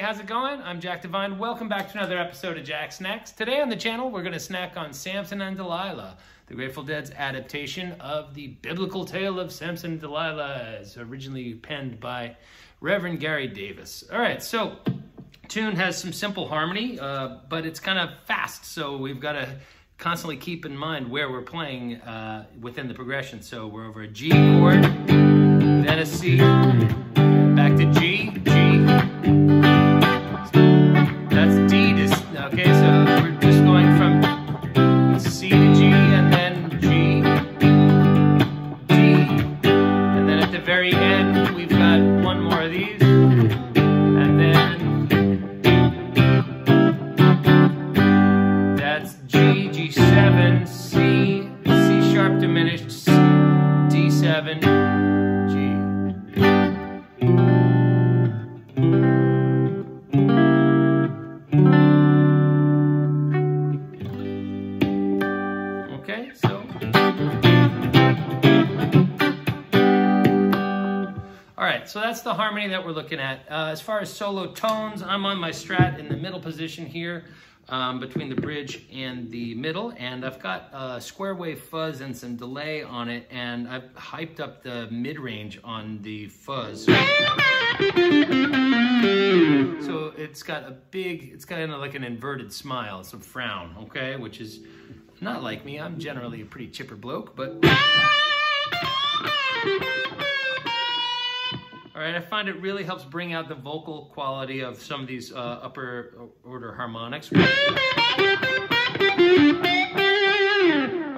How's it going? I'm Jack Devine. Welcome back to another episode of Jacksnax. Today on the channel, we're going to snack on Samson and Delilah, the Grateful Dead's adaptation of the biblical tale of Samson and Delilah, as originally penned by Reverend Gary Davis. All right, so tune has some simple harmony, but it's kind of fast, so we've got to constantly keep in mind where we're playing within the progression. So we're over a G chord, then a C, back to G, G. That's D to, okay, so we're just going from C to G and then G, D, and then at the very end we've got one more of these, and then that's G, G7, C, C sharp diminished, D7, G. Okay, so all right, so that's the harmony that we're looking at. As far as solo tones, I'm on my Strat in the middle position here, between the bridge and the middle, and I've got square wave fuzz and some delay on it, and I've hyped up the mid-range on the fuzz. So it's got a big, it's kind of like an inverted smile, it's a frown, okay, which is not like me. I'm generally a pretty chipper bloke, but all right, I find it really helps bring out the vocal quality of some of these upper order harmonics. All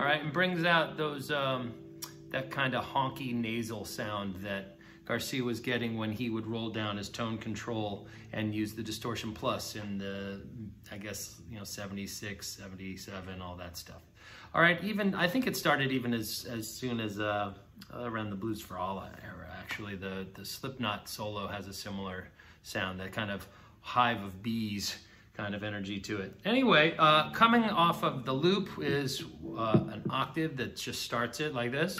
right, and brings out those that kind of honky nasal sound that Garcia was getting when he would roll down his tone control and use the distortion plus in the, I guess, you know, 76, 77, all that stuff. All right, even, I think it started even as soon as around the Blues for Allah era, actually. The Slipknot solo has a similar sound, that kind of hive of bees kind of energy to it. Anyway, coming off of the loop is an octave that just starts it like this.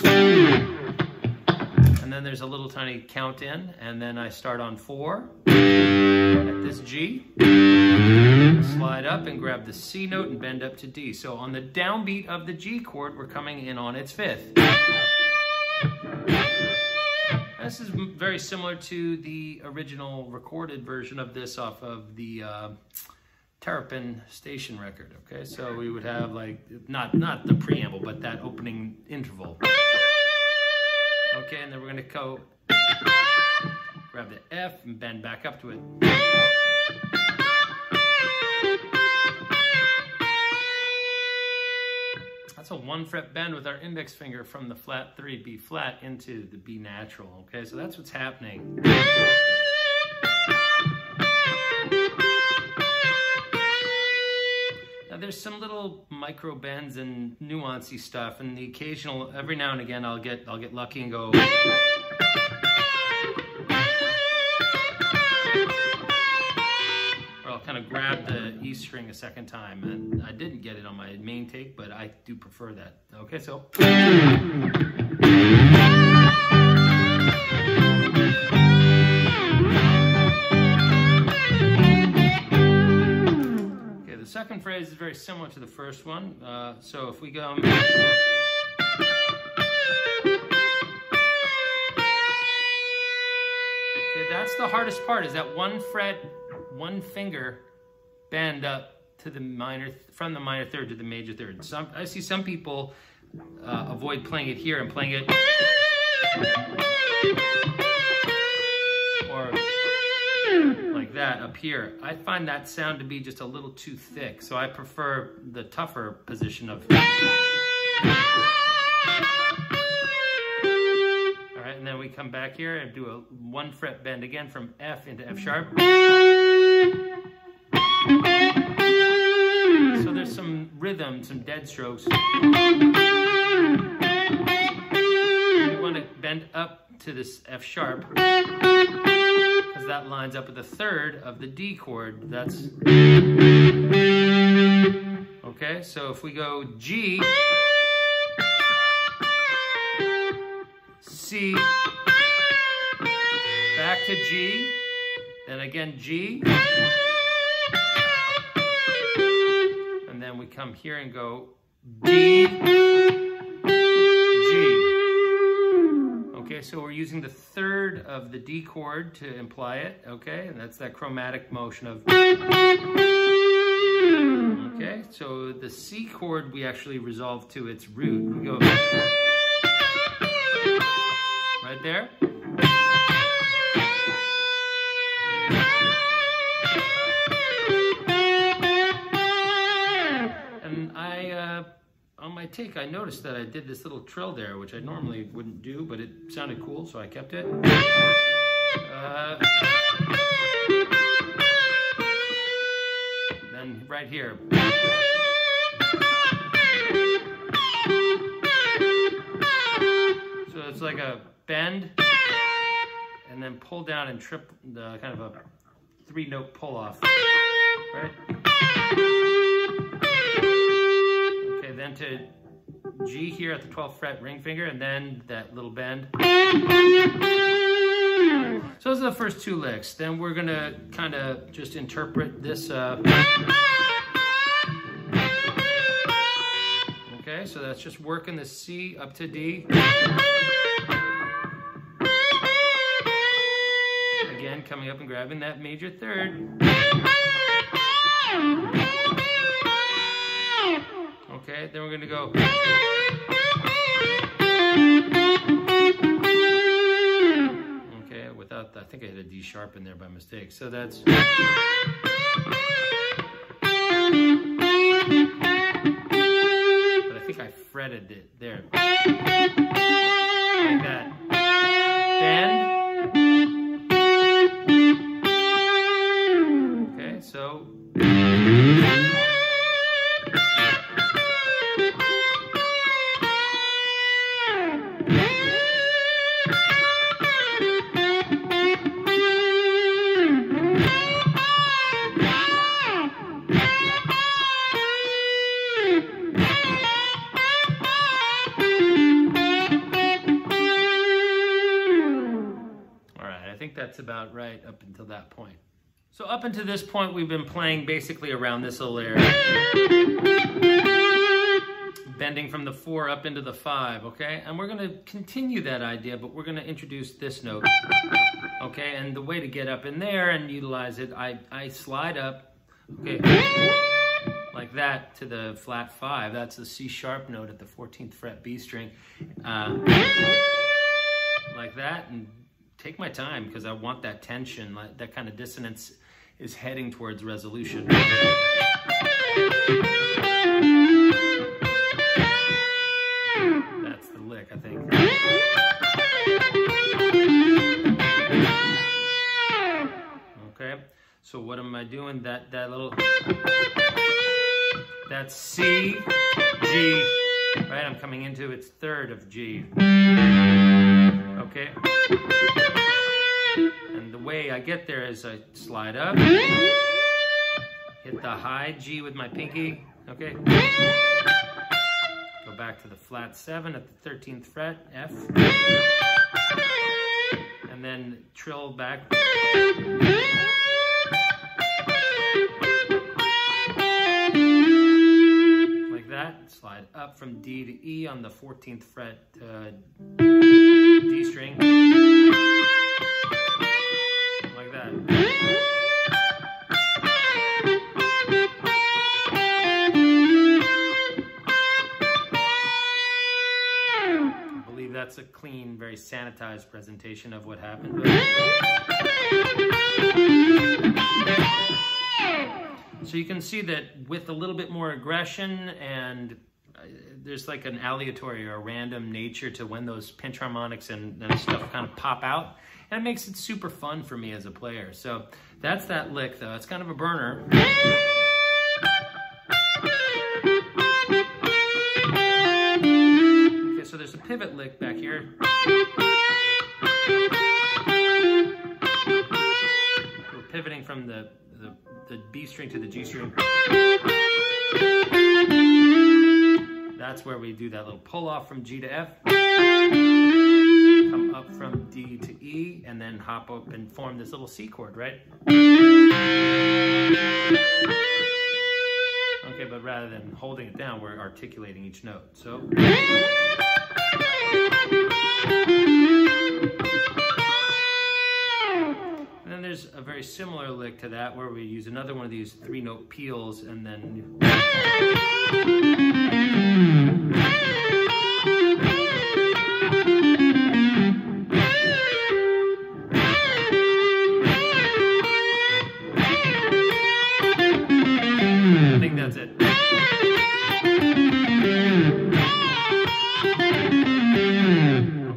And then there's a little tiny count in, and then I start on 4 at this G, slide up and grab the C note and bend up to D. So on the downbeat of the G chord, we're coming in on its 5th. This is very similar to the original recorded version of this off of the Terrapin Station record, okay? So we would have like, not the preamble, but that opening interval. Okay, and then we're gonna go grab the F and bend back up to it. That's a 1 fret bend with our index finger from the flat 3 B flat into the B natural, okay? So that's what's happening. Now there's some little micro bends and nuancy stuff, and the occasional, every now and again I'll get lucky and go, or I'll kind of grab the E string a second time, and I didn't get it on my main take, but I do prefer that. Okay, so plays is very similar to the first one. So if we go... That's the hardest part, is that one fret, one finger bend up to the minor, from the minor third to the major third. I see some people avoid playing it here and playing it, or like that up here. I find that sound to be just a little too thick, so I prefer the tougher position of... And then we come back here and do a one fret bend again from F into F sharp. So there's some rhythm, some dead strokes. We want to bend up to this F sharp because that lines up with the third of the D chord. That's okay. So if we go G, C, back to G, then again G, and then we come here and go D, G. Okay, so we're using the third of the D chord to imply it, okay, and that's that chromatic motion of... Okay, so the C chord we actually resolve to its root. We go... right there. And on my take, I noticed that I did this little trill there, which I normally wouldn't do, but it sounded cool, so I kept it. Then right here. So it's like a bend, and then pull down and trip, the kind of a 3-note pull off, right? Okay, then to G here at the 12th fret ring finger, and then that little bend. So those are the first two licks. Then we're gonna kind of just interpret this. Okay, so that's just working the C up to D. Again, coming up and grabbing that major third. Okay, then we're going to go. Okay, without, I think I hit a D sharp in there by mistake. So that's. But I think I fretted it there. Like that. Bend. Okay, so. That's about right up until that point. So up until this point, we've been playing basically around this little area. Bending from the 4 up into the 5, okay? And we're gonna continue that idea, but we're gonna introduce this note, okay? And the way to get up in there and utilize it, I slide up, okay, like that to the flat 5. That's the C sharp note at the 14th fret B string. Like that, and take my time because I want that tension, that kind of dissonance is heading towards resolution. That's the lick, I think. Okay, so what am I doing? That little, that's C, G, right? I'm coming into its third of G. Okay. And the way I get there is I slide up, hit the high G with my pinky, okay? Go back to the flat 7 at the 13th fret, F. And then trill back. slide up from D to E on the 14th fret D string, like that. I believe that's a clean, very sanitized presentation of what happened. So you can see that with a little bit more aggression, and there's like an aleatory or a random nature to when those pinch harmonics and stuff kind of pop out, and it makes it super fun for me as a player. So that's that lick, though. It's kind of a burner. Okay, so there's a pivot lick back here. We're pivoting from the B string to the G string. That's where we do that little pull off from G to F. Come up from D to E, and then hop up and form this little C chord, right? Okay, but rather than holding it down, we're articulating each note. So. And then there's a very similar lick to that where we use another one of these 3-note peals, and then I think that's it.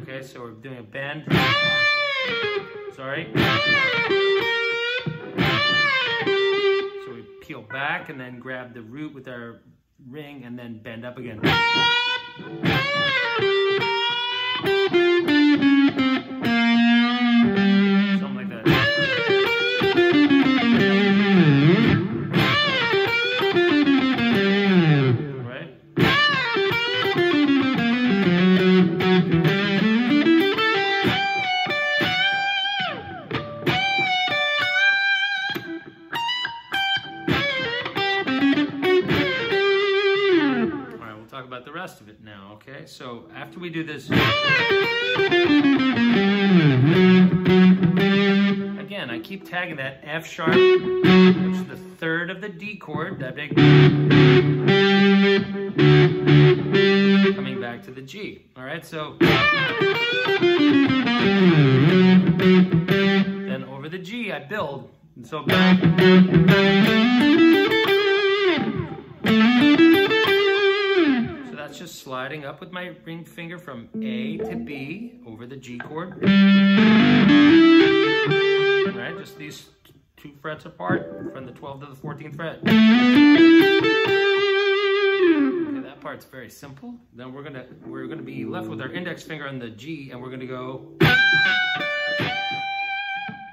Okay, so we're doing a bend. Sorry. So we peel back and then grab the root with our ring and then bend up again. Something like that. Right? About the rest of it now, okay? So after we do this, again, I keep tagging that F sharp, which is the third of the D chord, that big, coming back to the G, all right? So then over the G, I build, and so back. That's just sliding up with my ring finger from A to B over the G chord. Right, just these 2 frets apart from the 12th to the 14th fret. Okay, that part's very simple. Then we're gonna be left with our index finger on the G, and we're gonna go.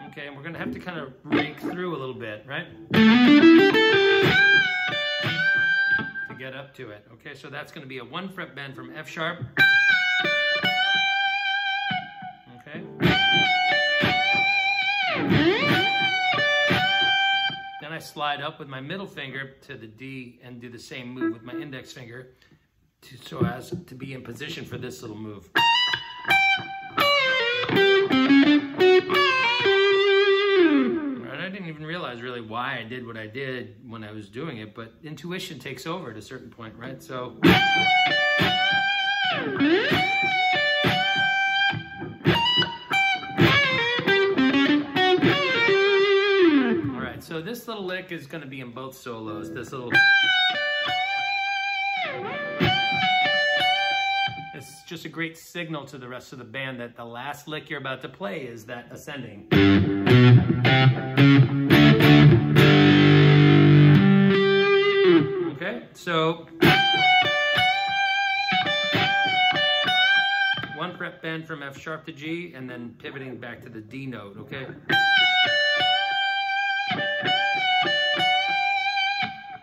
Okay, and we're gonna have to kind of rake through a little bit, right? Get up to it. Okay, so that's going to be a 1 fret bend from F sharp. Okay. Then I slide up with my middle finger to the D and do the same move with my index finger so as to be in position for this little move. I didn't even realize really why I did what I did when I was doing it, but intuition takes over at a certain point, right? So, all right, so this little lick is going to be in both solos. This little, it's just a great signal to the rest of the band that the last lick you're about to play is that ascending. Okay, so 1 fret bend from F sharp to G, and then pivoting back to the D note, okay?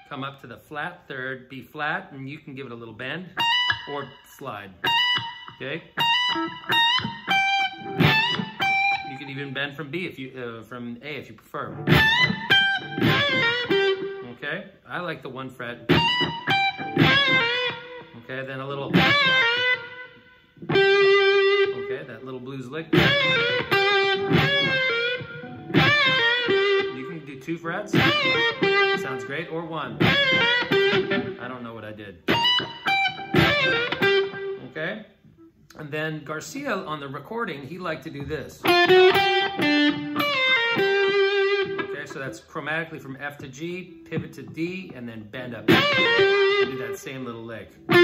Come up to the flat third, B flat, and you can give it a little bend or slide, okay? You can even bend from B if you from A if you prefer. Okay, I like the 1 fret. Okay, Okay, then a little, okay, that little blues lick. You can do 2 frets, sounds great, or 1. I don't know what I did. Okay, and then Garcia on the recording, he liked to do this. Okay, so that's chromatically from F to G, pivot to D, and then bend up. And do that same little lick. All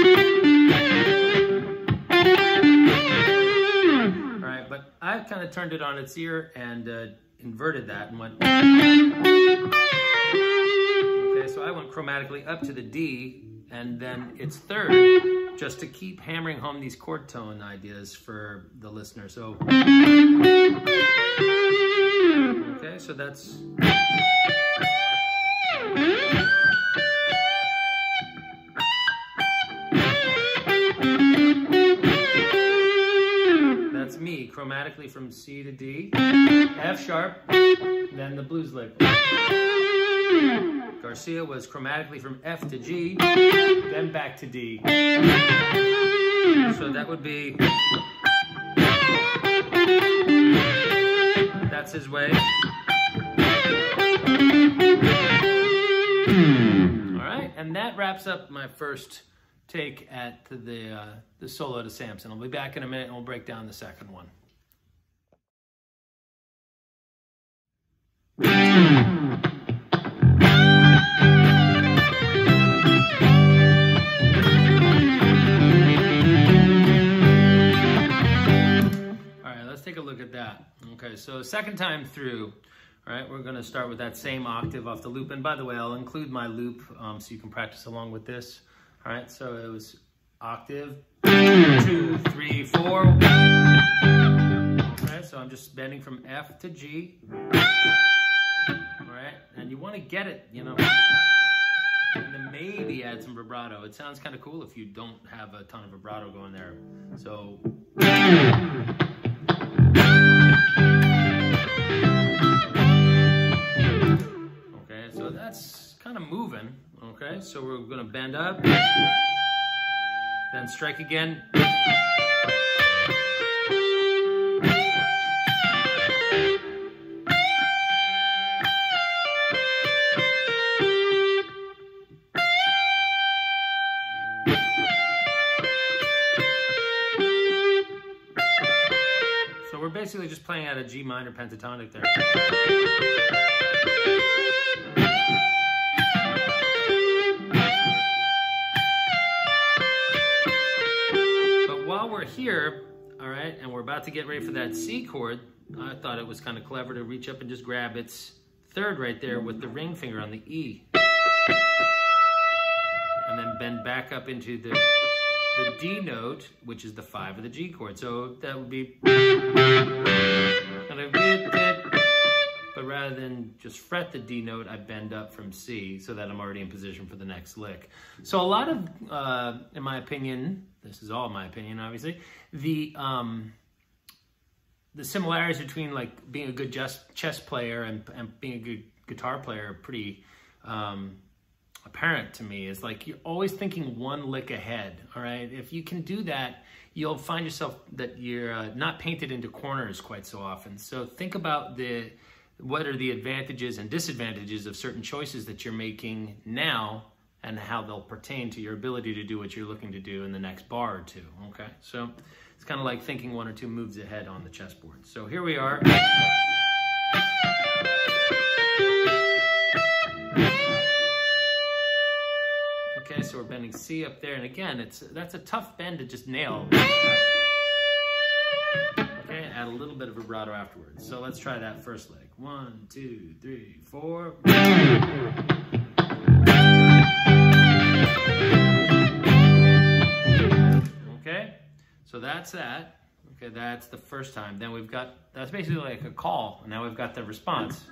right, but I kind of turned it on its ear and inverted that and went. Okay, so I went chromatically up to the D, and then it's 3rd, just to keep hammering home these chord tone ideas for the listener. So, okay, so that's. That's me, chromatically from C to D, F sharp, then the blues lick. Garcia was chromatically from F to G, then back to D. So that would be, that's his way. All right, and that wraps up my first take at the solo to Samson. I'll be back in a minute and we'll break down the second one. All right, let's take a look at that. Okay, so second time through, all right, we're gonna start with that same octave off the loop. And by the way, I'll include my loop so you can practice along with this. All right, so it was octave, 2, 3, 4. All right, so I'm just bending from F to G. All right, and you want to get it, you know, and then maybe add some vibrato. It sounds kind of cool if you don't have a ton of vibrato going there. So. Okay, so that's kind of moving. Okay, so we're going to bend up, then strike again. So we're basically just playing out a G minor pentatonic there. While we're here, all right, and we're about to get ready for that C chord, I thought it was kind of clever to reach up and just grab its 3rd right there with the ring finger on the E. And then bend back up into the D note, which is the 5 of the G chord. So that would be kind of it, but rather than just fret the D note, I bend up from C so that I'm already in position for the next lick. So a lot of, in my opinion, this is all my opinion, obviously, the similarities between like being a good chess player and being a good guitar player are pretty apparent to me. Is like you're always thinking one lick ahead, all right? If you can do that, you'll find yourself that you're not painted into corners quite so often. So think about what are the advantages and disadvantages of certain choices that you're making now and how they'll pertain to your ability to do what you're looking to do in the next bar or two, okay? So it's kind of like thinking 1 or 2 moves ahead on the chessboard. So here we are. Okay, so we're bending C up there, and again, that's a tough bend to just nail. Okay, add a little bit of vibrato afterwards. So let's try that first leg. 1, 2, 3, 4. Okay, so that's that. Okay, that's the first time. Then we've got, that's basically like a call. Now we've got the response.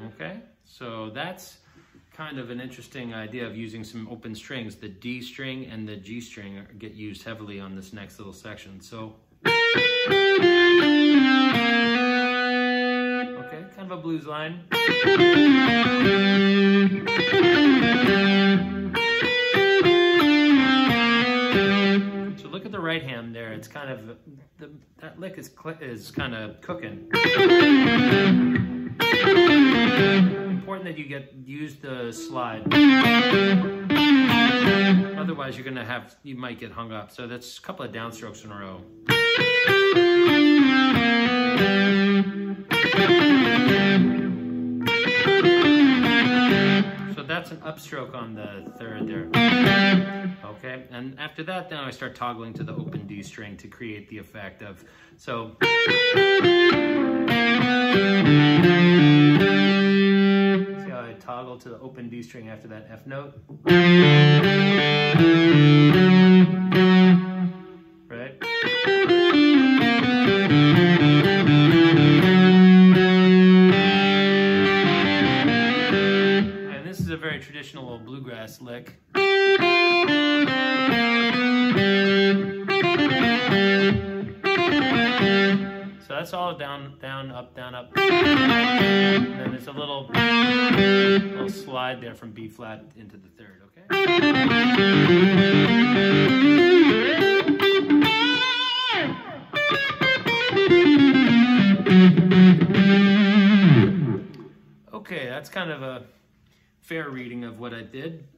Okay, so that's kind of an interesting idea of using some open strings. The D string and the G string get used heavily on this next little section. So, okay, Okay, kind of a blues line. So look at the right hand there. It's kind of, that lick is kind of cooking. Important that you use the slide. Otherwise you might get hung up. So that's a couple of downstrokes in a row. So that's an upstroke on the third there. Okay, and after that, then I start toggling to the open D string to create the effect of, so. See how I toggle to the open D string after that F note? Right? And this is a very traditional old bluegrass lick. So that's all down, down, up, down, up. And then there's a little slide there from B flat into the third, okay? Okay, that's kind of a fair reading of what I did.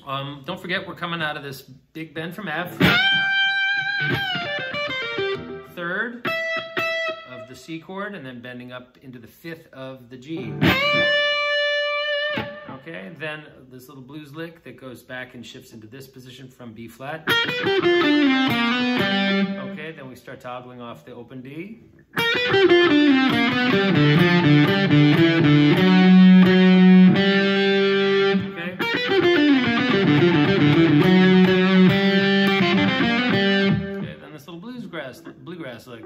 Don't forget, we're coming out of this big bend from F. Third of the C chord, and then bending up into the fifth of the G. Okay, then this little blues lick that goes back and shifts into this position from B flat. Okay, then we start toggling off the open D. Okay. Bluegrass lick.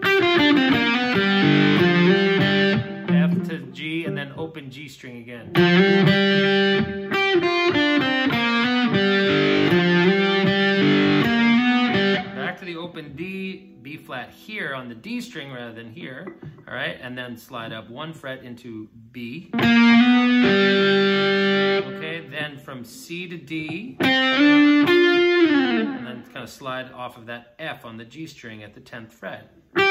F to G and then open G string again. Back to the open D, B flat here on the D string rather than here. All right, and then slide up 1 fret into B. Okay, then from C to D. And then kind of slide off of that F on the G string at the 10th fret. Okay,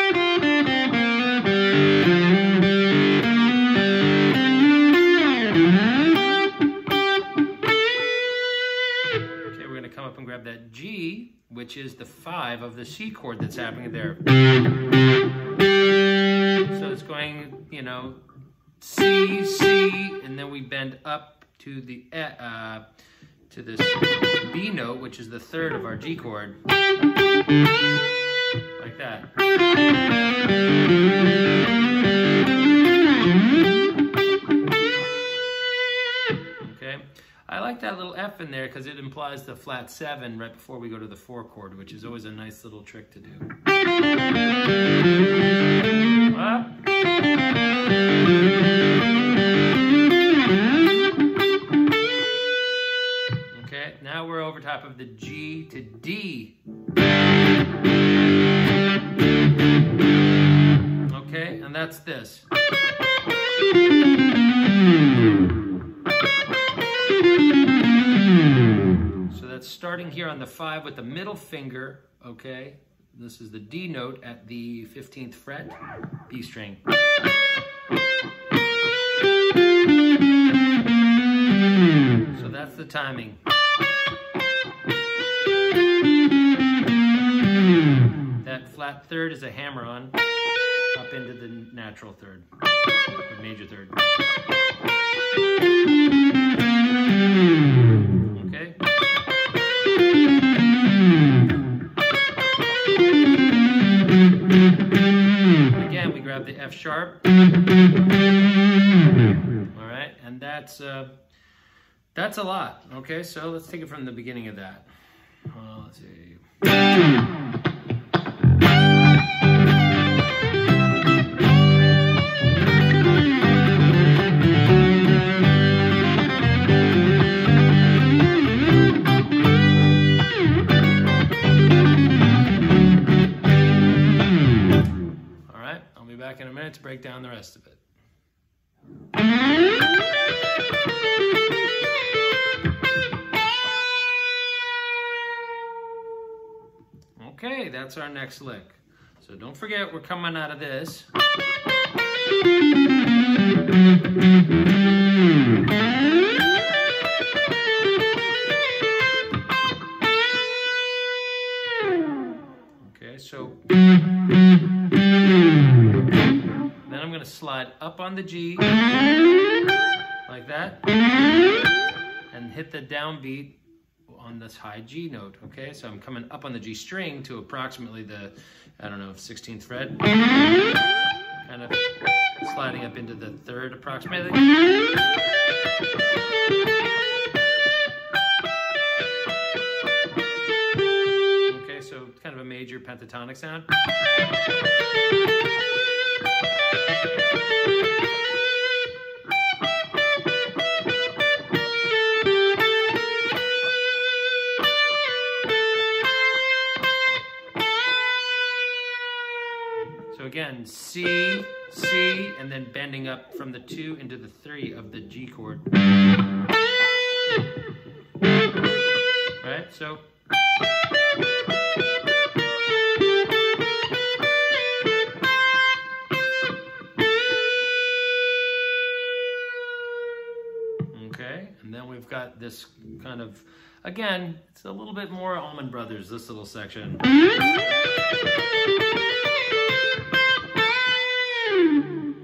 we're going to come up and grab that G, which is the 5 of the C chord that's happening there. So it's going, you know, C, C, and then we bend up to the to this B note, which is the third of our G chord, like that. Okay, I like that little F in there because it implies the flat 7 right before we go to the 4 chord, which is always a nice little trick to do. Up. Now we're over top of the G to D. Okay, and that's this. So that's starting here on the 5 with the middle finger, okay? This is the D note at the 15th fret, B string. So that's the timing. That flat third is a hammer-on up into the natural third, or major third. Okay? Again, we grab the F sharp. All right, and that's a lot. Okay, so let's take it from the beginning of that. Let's see. All right, I'll be back in a minute to break down the rest of it. Okay, that's our next lick. So don't forget, we're coming out of this. Okay, so then I'm going to slide up on the G, like that, and hit the downbeat on this high G note, okay? So I'm coming up on the G string to approximately the, I don't know, 16th fret. Kind of sliding up into the third approximately. Okay, so kind of a major pentatonic sound. So again, C, C, and then bending up from the 2 into the 3 of the G chord. Right, so. Okay, and then we've got this kind of, again, it's a little bit more Allman Brothers, this little section.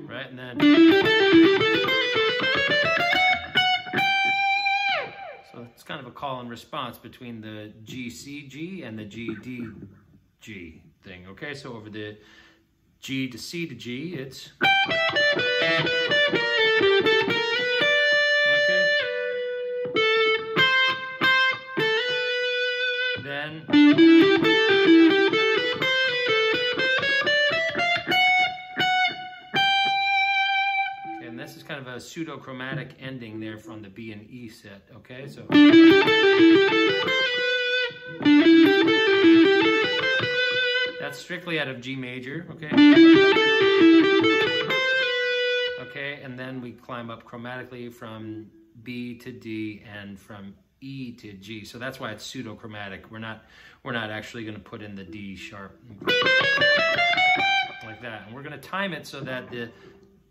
Right, and then, so it's kind of a call and response between the G, C, G and the G, D, G thing, okay? So over the G to C to G, it's, okay? Then, and this is kind of a pseudo-chromatic ending there from the B and E set, okay? So that's strictly out of G major, okay? Okay, and then we climb up chromatically from B to D and from E to G. So that's why it's pseudo-chromatic. We're not actually going to put in the D sharp like that. And we're going to time it so that the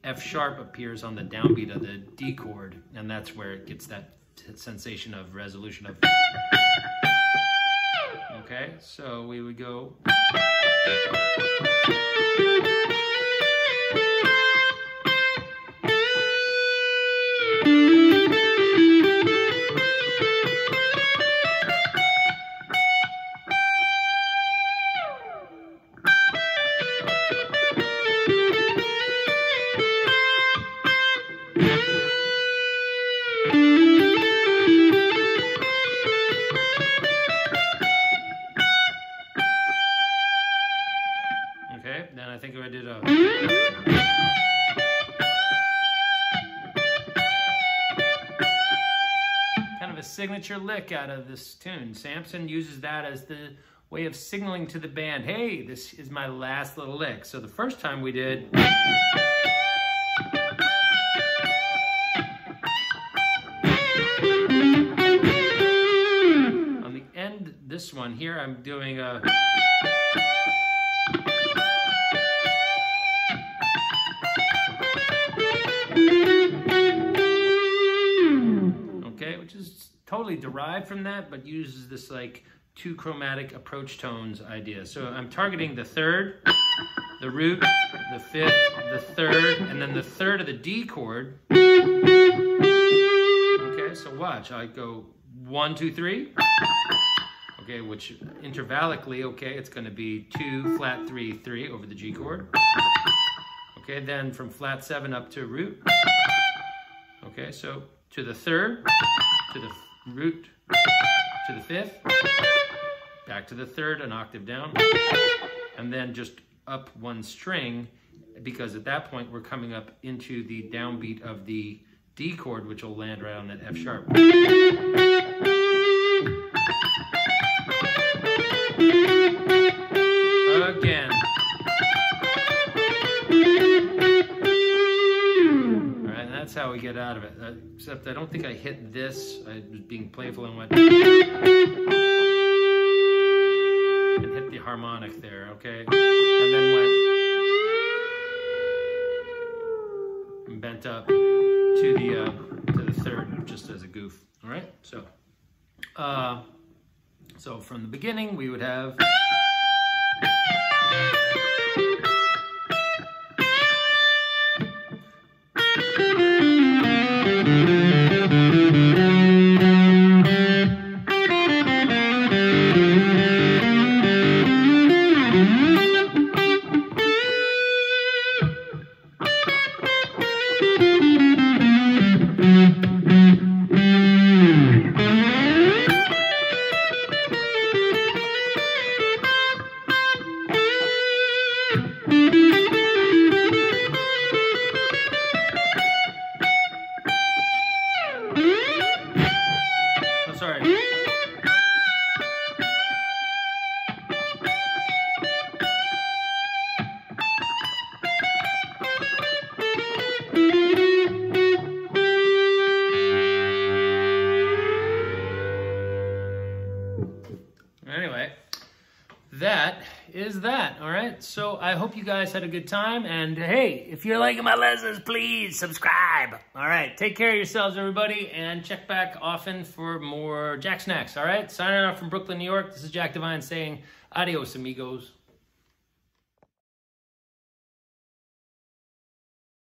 F sharp appears on the downbeat of the D chord, and that's where it gets that sensation of resolution of. Okay, so we would go. Okay, then I think I did a. Kind of a signature lick out of this tune. Samson uses that as the way of signaling to the band, hey, this is my last little lick. So the first time we did. On the end, this one here, I'm doing a. Okay, which is totally derived from that, but uses this like 2 chromatic approach tones idea. So I'm targeting the 3rd, the root, the 5th, the 3rd, and then the 3rd of the D chord. Okay, so watch. I go 1, 2, 3. Okay, which intervallically, okay, it's going to be 2, flat 3, 3 over the G chord. Okay, then from flat 7 up to root. Okay, so to the 3rd, to the root, to the 5th, back to the 3rd, an octave down, and then just up 1 string, because at that point we're coming up into the downbeat of the D chord, which will land right on that F sharp. Again. All right, we get out of it. Except I don't think I hit this. I was being playful and went... and hit the harmonic there, okay? And then went... bent up to the third, just as a goof, all right? So from the beginning, we would have... Anyway, that is that, all right? So I hope you guys had a good time, and hey, if you're liking my lessons, please subscribe. All right, take care of yourselves, everybody, and check back often for more Jacksnax, all right? Signing off from Brooklyn, New York, this is Jack Divine saying adios, amigos.